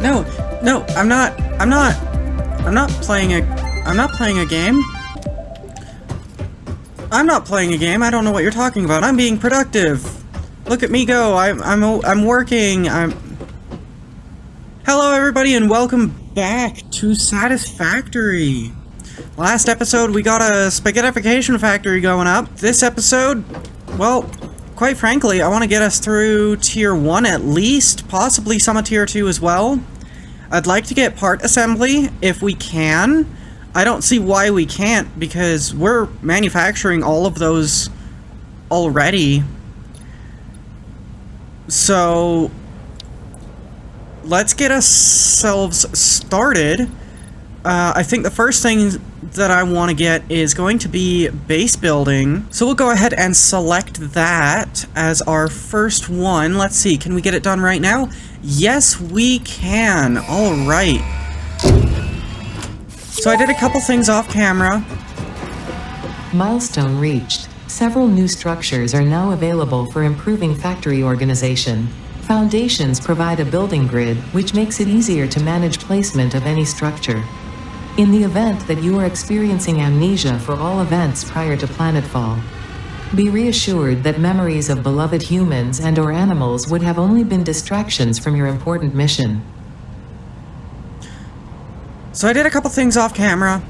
No, no, I'm not playing a game. I'm not playing a game. I don't know what you're talking about. I'm being productive. Look at me go. I'm working. Hello everybody and welcome back to Satisfactory. Last episode we got a spaghettification factory going up. This episode, well, quite frankly, I want to get us through tier 1 at least, possibly some of tier 2 as well. I'd like to get part assembly if we can. I don't see why we can't, because we're manufacturing all of those already. So let's get ourselves started. I think the first thing that I want to get is going to be base building. So we'll go ahead and select that as our first one. Let's see, can we get it done right now? Yes, we can. All right. So I did a couple things off camera. Milestone reached. Several new structures are now available for improving factory organization. Foundations provide a building grid, which makes it easier to manage placement of any structure. In the event that you are experiencing amnesia for all events prior to planetfall, be reassured that memories of beloved humans and/or animals would have only been distractions from your important mission. So I did a couple things off camera.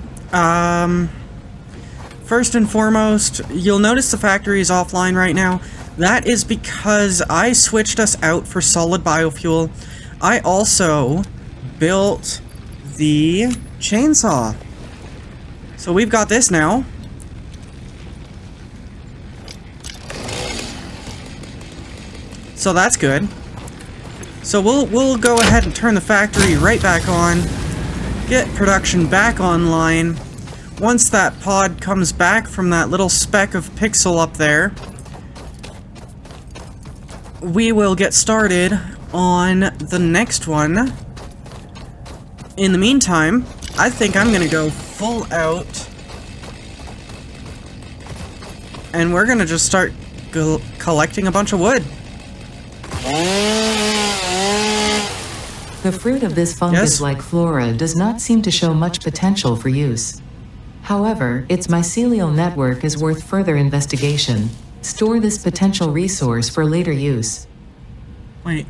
First and foremost, you'll notice the factory is offline right now. That is because I switched us out for solid biofuel. I also built the chainsaw. So we've got this now. So that's good. So we'll go ahead and turn the factory right back on. Get production back online. Once that pod comes back from that little speck of pixel up there, we will get started on the next one. In the meantime, I think I'm gonna go full out, and we're gonna just start collecting a bunch of wood. The fruit of this fungus-like flora does not seem to show much potential for use. However, its mycelial network is worth further investigation. Store this potential resource for later use. Wait,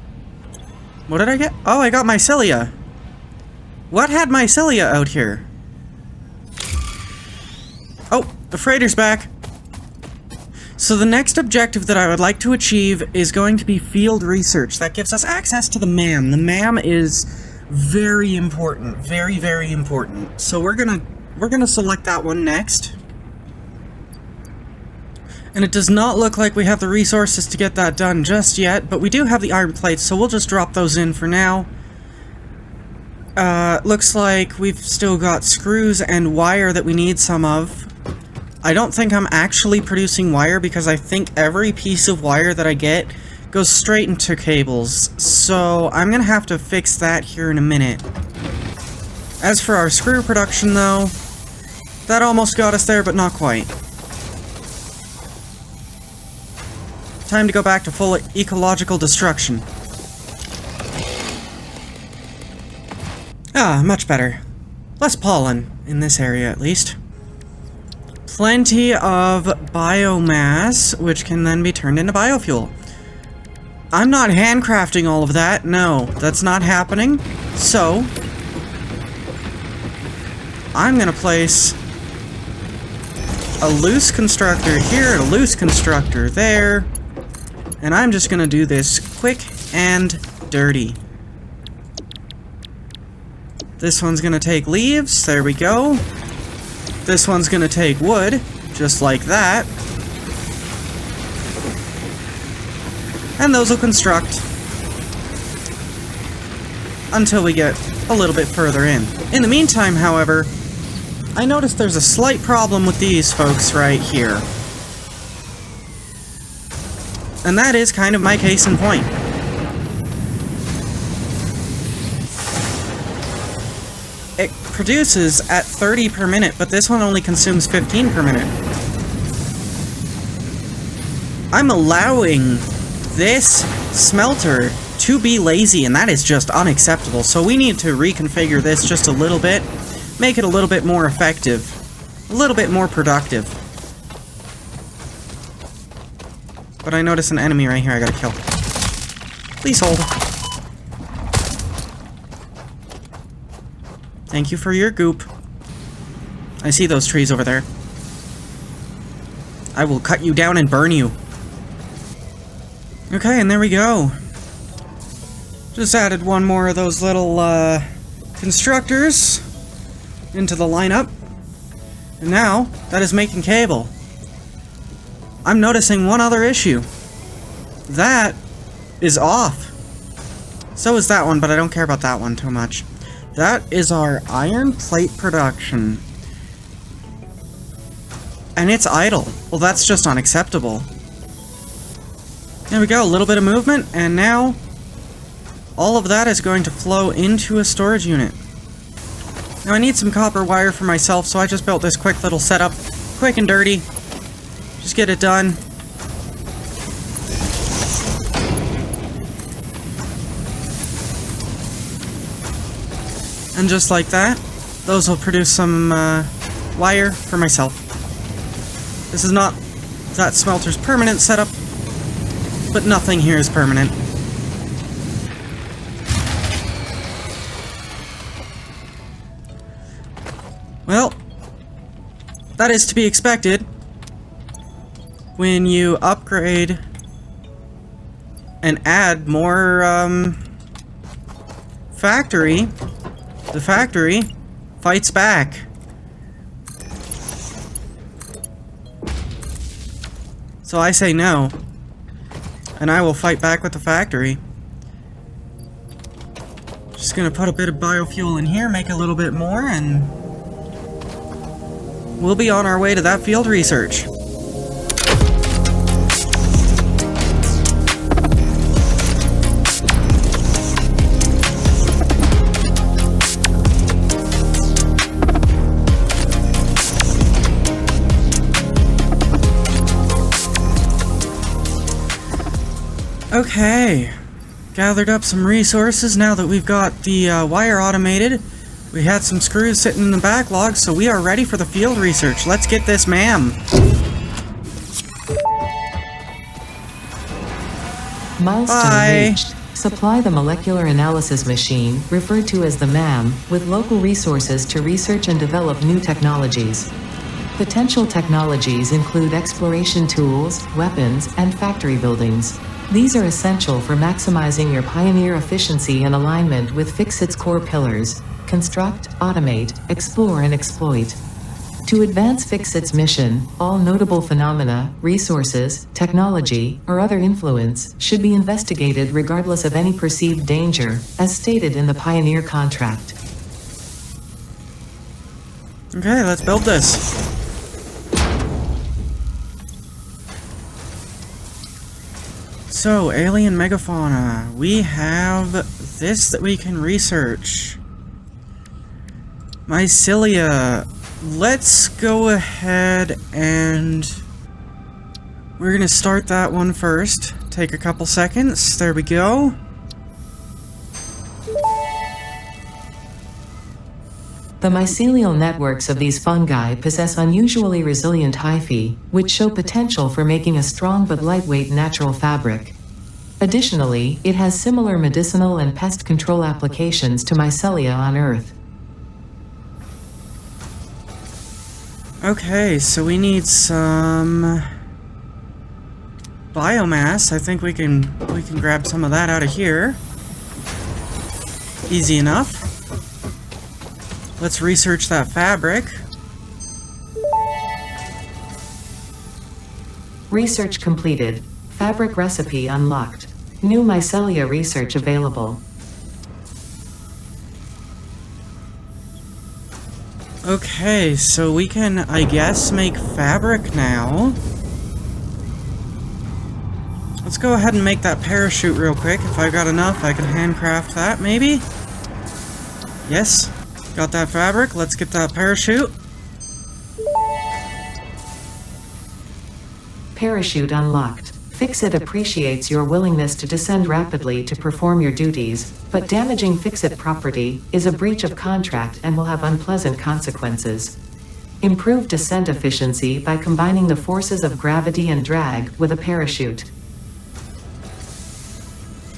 what did I get? Oh, I got mycelia. What had mycelia out here? Oh, the freighter's back. So the next objective that I would like to achieve is going to be field research. That gives us access to the MAM. The MAM is very important, very, very important. So we're gonna select that one next. And it does not look like we have the resources to get that done just yet, but we do have the iron plates, so we'll just drop those in for now. Looks like we've still got screws and wire that we need some of. I don't think I'm actually producing wire because I think every piece of wire that I get goes straight into cables, so I'm gonna have to fix that here in a minute. As for our screw production though, that almost got us there, but not quite. Time to go back to full ecological destruction. Ah, much better. Less pollen, in this area at least. Plenty of biomass, which can then be turned into biofuel. I'm not handcrafting all of that, no, that's not happening. So, I'm gonna place a loose constructor here, a loose constructor there, and I'm just gonna do this quick and dirty. This one's gonna take leaves, there we go. This one's gonna take wood, just like that. And those will construct until we get a little bit further in. In the meantime, however, I noticed there's a slight problem with these folks right here. And that is kind of my case in point. It produces at 30 per minute, but this one only consumes 15 per minute. I'm allowing this smelter to be lazy, and that is just unacceptable. So we need to reconfigure this just a little bit, make it a little bit more effective, a little bit more productive. But I notice an enemy right here I gotta kill. Please hold. Thank you for your goop. I see those trees over there. I will cut you down and burn you. Okay, and there we go. Just added one more of those little constructors into the lineup. And now, that is making cable. I'm noticing one other issue. That is off. So is that one, but I don't care about that one too much. That is our iron plate production. And it's idle. Well, that's just unacceptable. There we go, a little bit of movement, and now all of that is going to flow into a storage unit. Now I need some copper wire for myself, so I just built this quick little setup. Quick and dirty. Just get it done. And just like that, those will produce some wire for myself. This is not that smelter's permanent setup, but nothing here is permanent. Well, that is to be expected when you upgrade and add more factory. The factory fights back. So I say no, and I will fight back with the factory. Just gonna put a bit of biofuel in here, make a little bit more, and we'll be on our way to that field research. Okay, gathered up some resources now that we've got the wire automated. We had some screws sitting in the backlog, so we are ready for the field research. Let's get this MAM. Milestone reached. Supply the molecular analysis machine, referred to as the MAM, with local resources to research and develop new technologies. Potential technologies include exploration tools, weapons, and factory buildings. These are essential for maximizing your Pioneer efficiency and alignment with Fixit's core pillars: construct, automate, explore, and exploit. To advance Fixit's mission, all notable phenomena, resources, technology, or other influence should be investigated regardless of any perceived danger, as stated in the Pioneer contract. Okay, let's build this. So, alien megafauna. We have this that we can research. Mycelia. Let's go ahead and we're gonna start that one first. Take a couple seconds. There we go. The mycelial networks of these fungi possess unusually resilient hyphae, which show potential for making a strong but lightweight natural fabric. Additionally, it has similar medicinal and pest control applications to mycelia on Earth. Okay, so we need some biomass. I think we can grab some of that out of here. Easy enough. Let's research that fabric. Research completed. Fabric recipe unlocked. New mycelia research available. Okay, so we can, I guess, make fabric now. Let's go ahead and make that parachute real quick. If I've got enough, I can handcraft that, maybe? Yes. Got that fabric. Let's get that parachute. Parachute unlocked. Fix-It appreciates your willingness to descend rapidly to perform your duties, but damaging Fix-It property is a breach of contract and will have unpleasant consequences. Improve descent efficiency by combining the forces of gravity and drag with a parachute.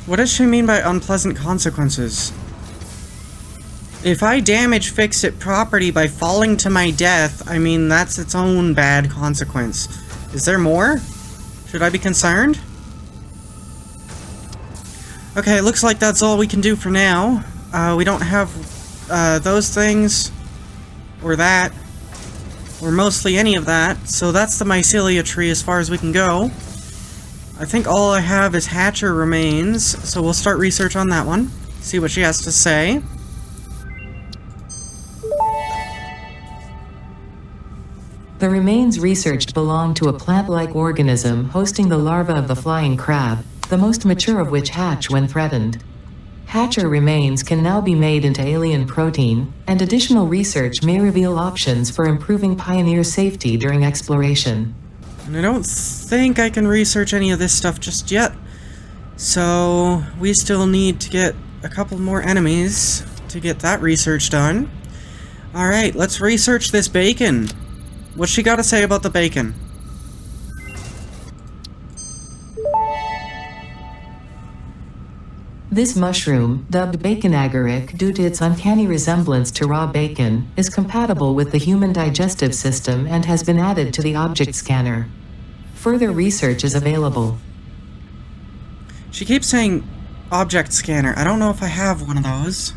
What does she mean by unpleasant consequences? If I damage Fix-It property by falling to my death, I mean, that's its own bad consequence. Is there more? Should I be concerned? Okay, it looks like that's all we can do for now. We don't have those things, or that, or mostly any of that, so that's the mycelia tree as far as we can go. I think all I have is Hatcher remains, so we'll start research on that one, see what she has to say. The remains researched belong to a plant-like organism hosting the larva of the flying crab, the most mature of which hatch when threatened. Hatcher remains can now be made into alien protein, and additional research may reveal options for improving Pioneer safety during exploration. And I don't think I can research any of this stuff just yet, so we still need to get a couple more enemies to get that research done. Alright, let's research this bacon. What's she got to say about the bacon? This mushroom, dubbed bacon agaric due to its uncanny resemblance to raw bacon, is compatible with the human digestive system and has been added to the object scanner. Further research is available. She keeps saying object scanner. I don't know if I have one of those.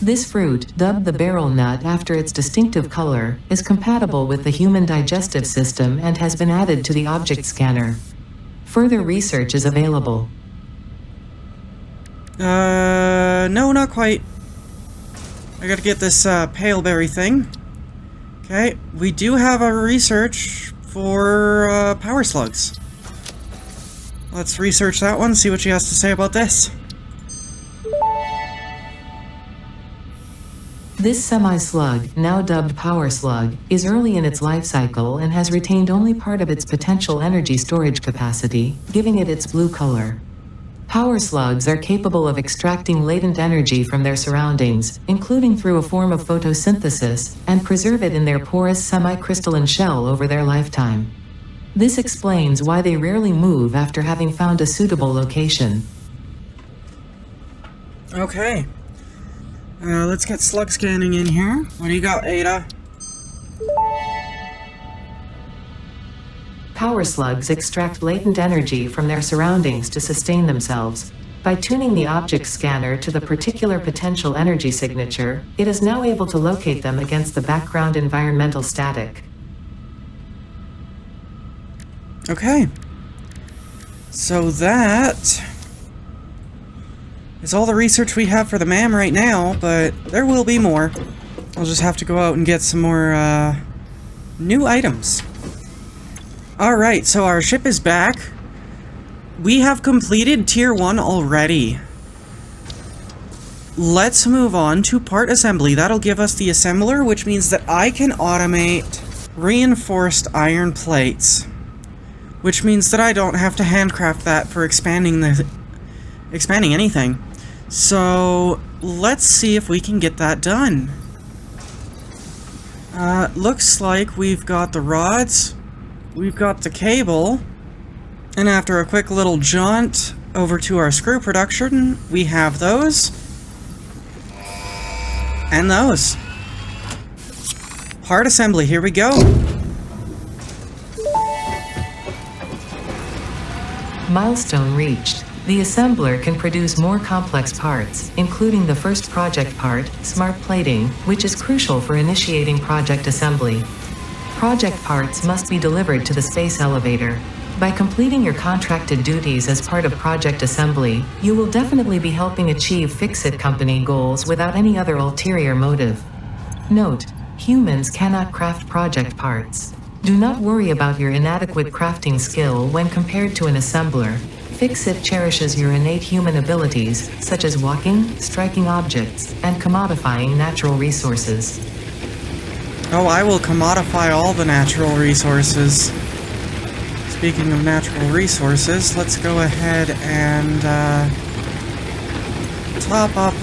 This fruit, dubbed the barrel nut after its distinctive color, is compatible with the human digestive system and has been added to the object scanner. Further research is available. No, not quite. I gotta get this, pale berry thing. Okay, we do have a research for, power slugs. Let's research that one, see what she has to say about this. This semi-slug, now dubbed power slug, is early in its life cycle and has retained only part of its potential energy storage capacity, giving it its blue color. Power slugs are capable of extracting latent energy from their surroundings, including through a form of photosynthesis, and preserve it in their porous semi-crystalline shell over their lifetime. This explains why they rarely move after having found a suitable location. Okay. Let's get slug scanning in here. What do you got, Ada? Power slugs extract latent energy from their surroundings to sustain themselves. By tuning the object scanner to the particular potential energy signature, it is now able to locate them against the background environmental static. Okay. So that is all the research we have for the MAM right now, but there will be more. I'll just have to go out and get some more, new items. Alright, so our ship is back. We have completed Tier 1 already. Let's move on to part assembly. That'll give us the assembler, which means that I can automate reinforced iron plates. Which means that I don't have to handcraft that for expanding anything. So, let's see if we can get that done. Looks like we've got the rods, we've got the cable, and after a quick little jaunt over to our screw production, we have those, and those. Part assembly, here we go. Milestone reached. The assembler can produce more complex parts, including the first project part, smart plating, which is crucial for initiating project assembly. Project parts must be delivered to the space elevator. By completing your contracted duties as part of project assembly, you will definitely be helping achieve Fix-It company goals without any other ulterior motive. Note: humans cannot craft project parts. Do not worry about your inadequate crafting skill when compared to an assembler. Fix-It cherishes your innate human abilities, such as walking, striking objects, and commodifying natural resources. Oh, I will commodify all the natural resources. Speaking of natural resources, let's go ahead and top up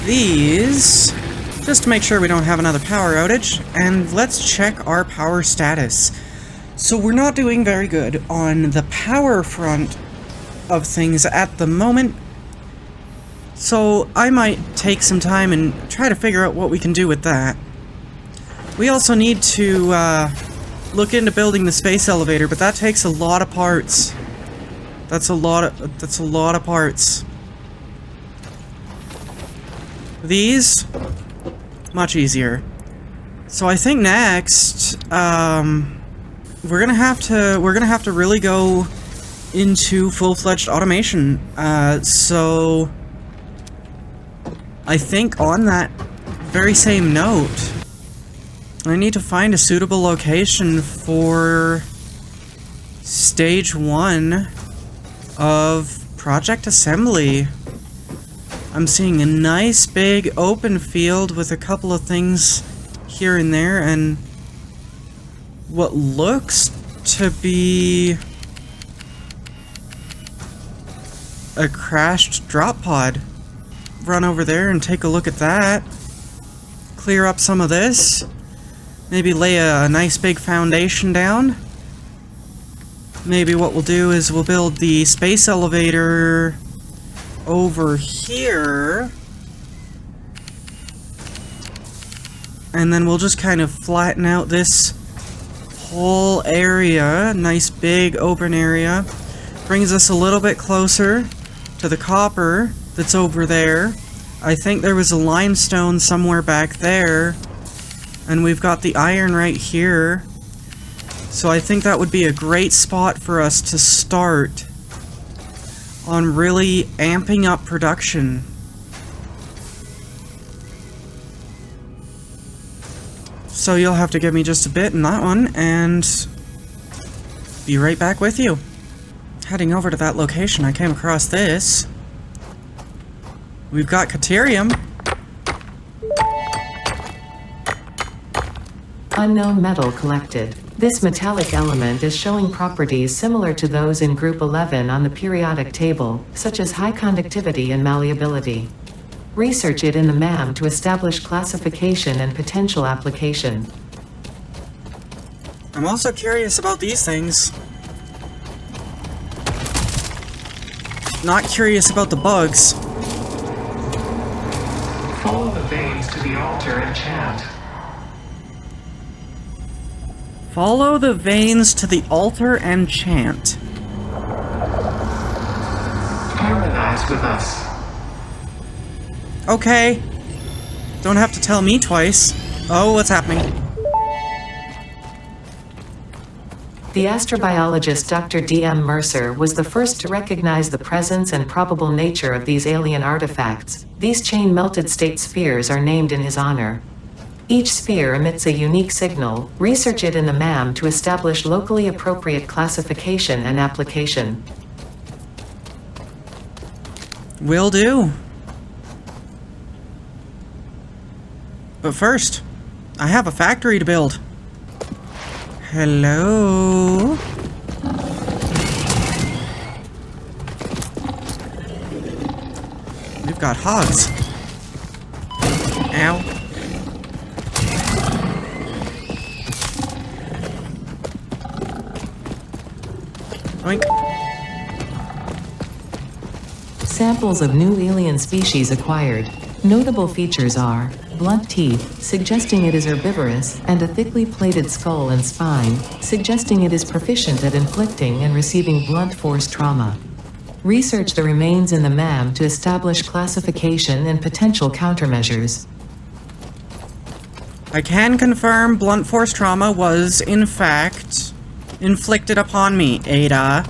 these, just to make sure we don't have another power outage, and let's check our power status. So we're not doing very good on the power front of things at the moment, so I might take some time and try to figure out what we can do with that. We also need to look into building the space elevator, but that takes a lot of parts. That's a lot of parts. These, much easier. So I think next, we're gonna have to really go into full-fledged automation. So I think on that very same note, I need to find a suitable location for stage 1 of project assembly. I'm seeing a nice big open field with a couple of things here and there, and what looks to be a crashed drop pod. Run over there and take a look at that. Clear up some of this. Maybe lay a nice big foundation down. Maybe what we'll do is we'll build the space elevator over here. And then we'll just kind of flatten out this whole area. Nice big open area. Brings us a little bit closer to the copper that's over there. I think there was a limestone somewhere back there. And we've got the iron right here. So I think that would be a great spot for us to start on really amping up production. So you'll have to give me just a bit in that one, and be right back with you. Heading over to that location, I came across this. We've got Caterium. Unknown metal collected. This metallic element is showing properties similar to those in Group 11 on the periodic table, such as high conductivity and malleability. Research it in the MAM to establish classification and potential application. I'm also curious about these things. Not curious about the bugs. Follow the veins to the altar and chant. Follow the veins to the altar and chant. Harmonize with us. Okay. Don't have to tell me twice. Oh, what's happening? The astrobiologist Dr. D.M. Mercer was the first to recognize the presence and probable nature of these alien artifacts. These chain-melted state spheres are named in his honor. Each sphere emits a unique signal. Research it in the MAM to establish locally appropriate classification and application. Will do. But first, I have a factory to build. Hello? We've got hogs. Ow. Oink. Samples of new alien species acquired. Notable features are blunt teeth, suggesting it is herbivorous, and a thickly plated skull and spine, suggesting it is proficient at inflicting and receiving blunt force trauma. Research the remains in the MAM to establish classification and potential countermeasures. I can confirm blunt force trauma was, in fact, inflicted upon me, Ada.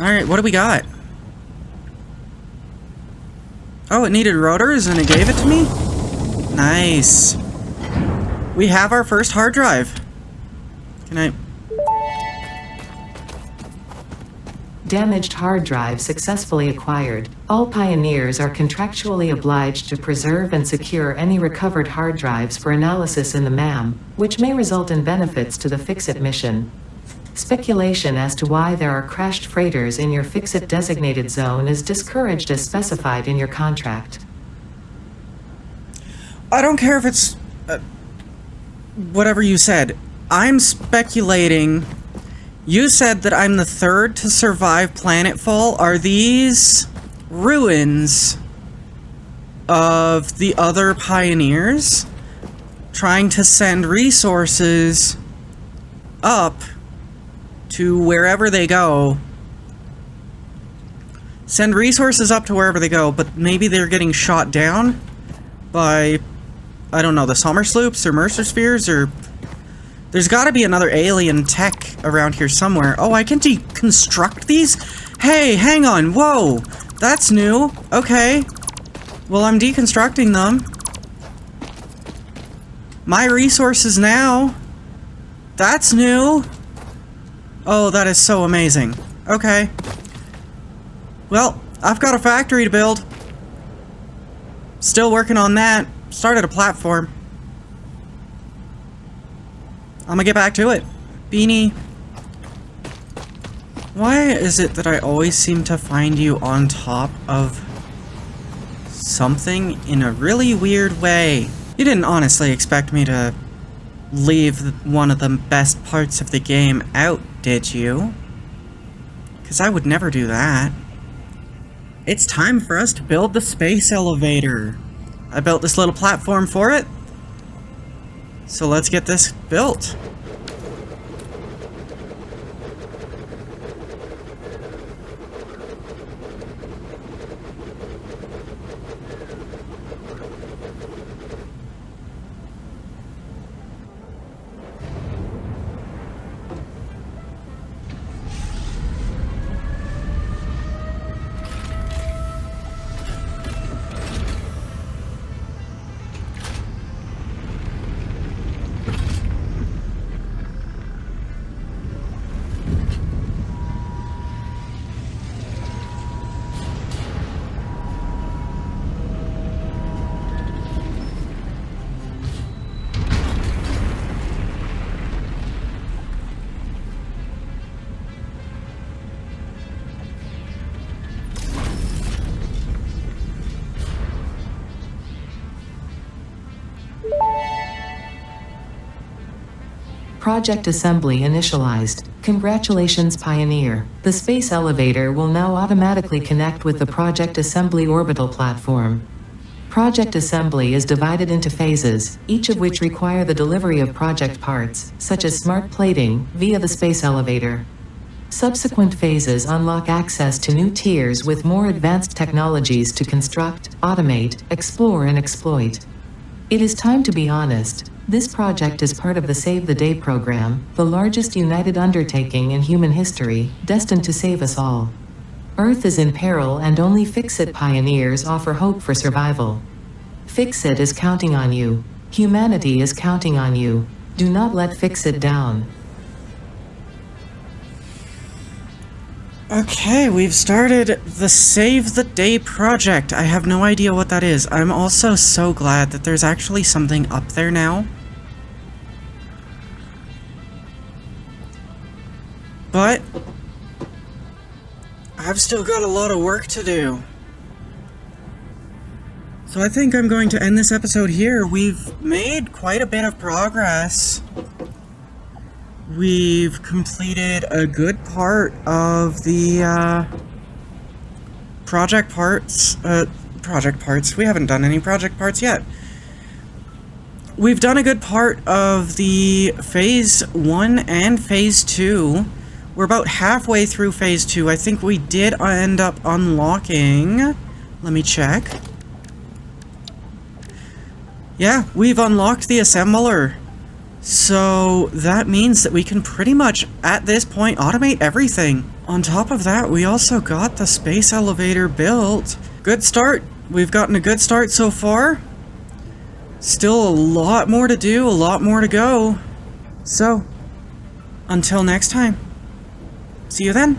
Alright, what do we got? Oh, it needed rotors and it gave it to me? Nice. We have our first hard drive. Can I... Damaged hard drive successfully acquired. All pioneers are contractually obliged to preserve and secure any recovered hard drives for analysis in the MAM, which may result in benefits to the Fix-It mission. Speculation as to why there are crashed freighters in your Fix-It designated zone is discouraged as specified in your contract. I don't care if it's... whatever you said. I'm speculating... You said that I'm the third to survive planetfall. Are these ruins of the other pioneers trying to send resources up to wherever they go? Send resources up to wherever they go, but maybe they're getting shot down by, I don't know, the Summer Sloops or Mercer Spheres, or... There's gotta be another alien tech around here somewhere. Oh, I can deconstruct these? Hey, hang on, whoa! That's new. Okay. Well, I'm deconstructing them. My resources now. That's new. Oh, that is so amazing. Okay. Well, I've got a factory to build. Still working on that. Started a platform. I'm gonna get back to it. Beanie. Why is it that I always seem to find you on top of something in a really weird way? You didn't honestly expect me to leave one of the best parts of the game out, did you? Because I would never do that. It's time for us to build the space elevator. I built this little platform for it. So let's get this built. Project assembly initialized. Congratulations, Pioneer. The space elevator will now automatically connect with the Project Assembly orbital platform. Project assembly is divided into phases, each of which require the delivery of project parts, such as smart plating, via the space elevator. Subsequent phases unlock access to new tiers with more advanced technologies to construct, automate, explore, and exploit. It is time to be honest. This project is part of the Save the Day program, the largest united undertaking in human history, destined to save us all. Earth is in peril and only Fix-It pioneers offer hope for survival. Fix-It is counting on you. Humanity is counting on you. Do not let Fix-It down. Okay, we've started the Save the Day project. I have no idea what that is. I'm also so glad that there's actually something up there now. But I've still got a lot of work to do. So I think I'm going to end this episode here. We've made quite a bit of progress. We've completed a good part of the project parts. We haven't done any project parts yet. We've done a good part of the Phase 1 and Phase 2. We're about halfway through Phase 2. I think we did end up unlocking... Let me check. Yeah, we've unlocked the assembler. So that means that we can pretty much, at this point, automate everything. On top of that, we also got the space elevator built. Good start. We've gotten a good start so far. Still a lot more to do, a lot more to go. So, until next time. See you then.